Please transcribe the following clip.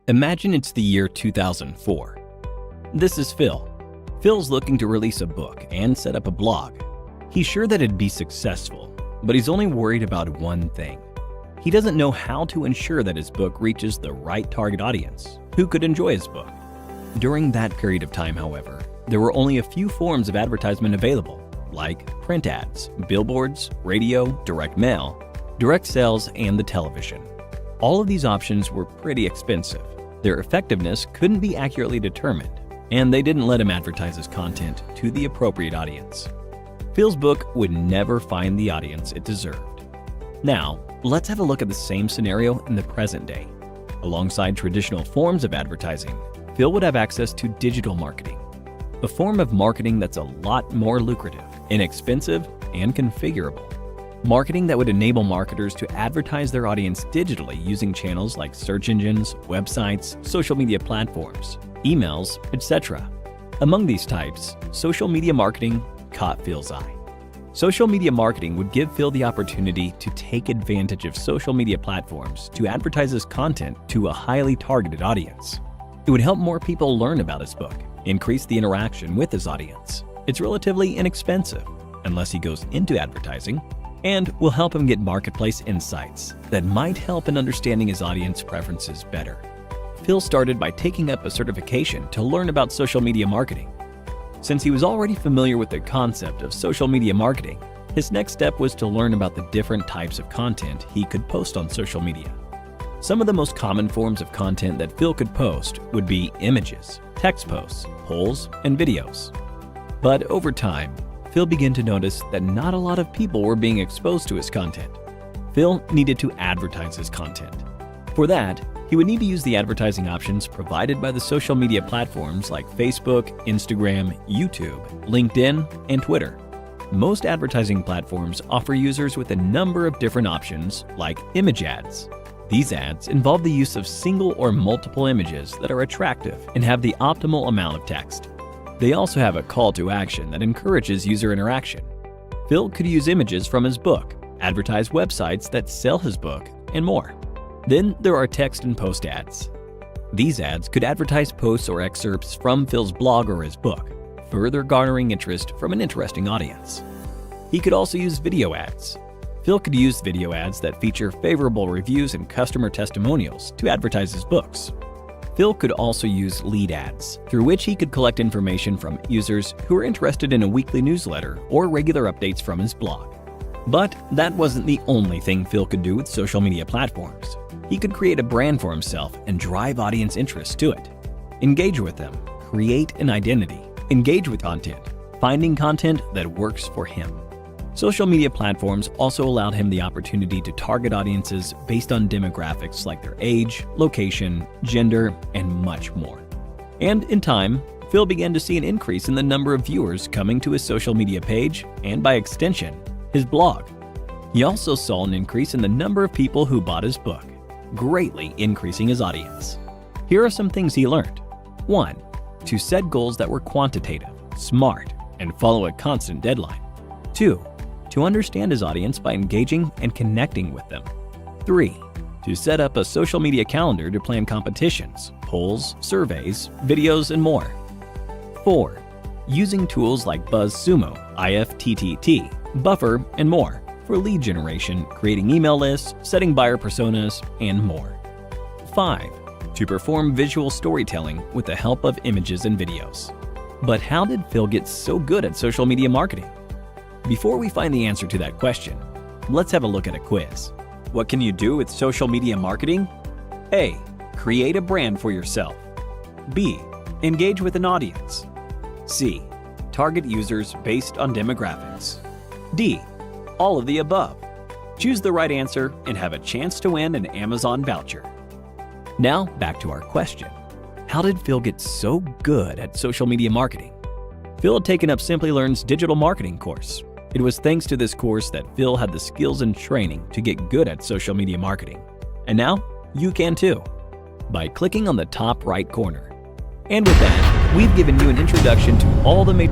Imagine it's the year 2004. This is Phil. Phil's looking to release a book and set up a blog. He's sure that it'd be successful, but he's only worried about one thing. He doesn't know how to ensure that his book reaches the right target audience who could enjoy his book. During that period of time, however, there were only a few forms of advertisement available, like print ads, billboards, radio, direct mail, direct sales, and the television. All of these options were pretty expensive. Their effectiveness couldn't be accurately determined, and they didn't let him advertise his content to the appropriate audience. Phil's book would never find the audience it deserved. Now, let's have a look at the same scenario in the present day. Alongside traditional forms of advertising, Phil would have access to digital marketing, a form of marketing that's a lot more lucrative, inexpensive, and configurable. Marketing that would enable marketers to advertise their audience digitally using channels like search engines, websites, social media platforms, emails, etc. Among these types, social media marketing caught Phil's eye. Social media marketing would give Phil the opportunity to take advantage of social media platforms to advertise his content to a highly targeted audience. It would help more people learn about his book, increase the interaction with his audience. It's relatively inexpensive, unless he goes into advertising, and will help him get marketplace insights that might help in understanding his audience preferences better. Phil started by taking up a certification to learn about social media marketing. Since he was already familiar with the concept of social media marketing, his next step was to learn about the different types of content he could post on social media. Some of the most common forms of content that Phil could post would be images, text posts, polls, and videos. But over time, Phil began to notice that not a lot of people were being exposed to his content. Phil needed to advertise his content. For that, he would need to use the advertising options provided by the social media platforms like Facebook, Instagram, YouTube, LinkedIn, and Twitter. Most advertising platforms offer users with a number of different options like image ads. These ads involve the use of single or multiple images that are attractive and have the optimal amount of text. They also have a call to action that encourages user interaction. Phil could use images from his book, advertise websites that sell his book, and more. Then there are text and post ads. These ads could advertise posts or excerpts from Phil's blog or his book, further garnering interest from an interesting audience. He could also use video ads. Phil could use video ads that feature favorable reviews and customer testimonials to advertise his books. Phil could also use lead ads, through which he could collect information from users who are interested in a weekly newsletter or regular updates from his blog. But that wasn't the only thing Phil could do with social media platforms. He could create a brand for himself and drive audience interest to it. Engage with them, create an identity, engage with content, finding content that works for him. Social media platforms also allowed him the opportunity to target audiences based on demographics like their age, location, gender, and much more. And in time, Phil began to see an increase in the number of viewers coming to his social media page and, by extension, his blog. He also saw an increase in the number of people who bought his book, greatly increasing his audience. Here are some things he learned. 1. To set goals that were quantitative, smart, and follow a constant deadline. 2. To understand his audience by engaging and connecting with them. 3. To set up a social media calendar to plan competitions, polls, surveys, videos, and more. 4. Using tools like BuzzSumo, IFTTT, Buffer, and more for lead generation, creating email lists, setting buyer personas, and more. 5. To perform visual storytelling with the help of images and videos. But how did Phil get so good at social media marketing? Before we find the answer to that question, let's have a look at a quiz. What can you do with social media marketing? A. Create a brand for yourself. B. Engage with an audience. C. Target users based on demographics. D. All of the above. Choose the right answer and have a chance to win an Amazon voucher. Now back to our question. How did Phil get so good at social media marketing? Phil had taken up Simplilearn's digital marketing course. It was thanks to this course that Phil had the skills and training to get good at social media marketing. And now, you can too, by clicking on the top right corner. And with that, we've given you an introduction to all the major